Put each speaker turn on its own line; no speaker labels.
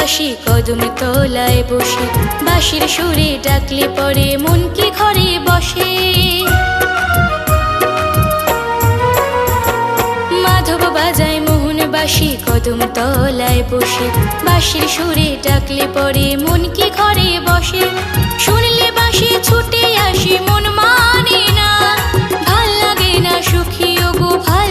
বাঁশি কদম তলায় বসে, বাঁশির সুরে ডাকলে পরে মন কি ঘরে বসে। মাধব বাজায় মোহন বাঁশি কদম তলায় বসে, বাঁশির সুরে ডাকলে পরে মন কি ঘরে বসে। শুনলে বাঁশি ছুটে আসি মন মানে না, ভাল লাগে না সুখী ওগো ভাল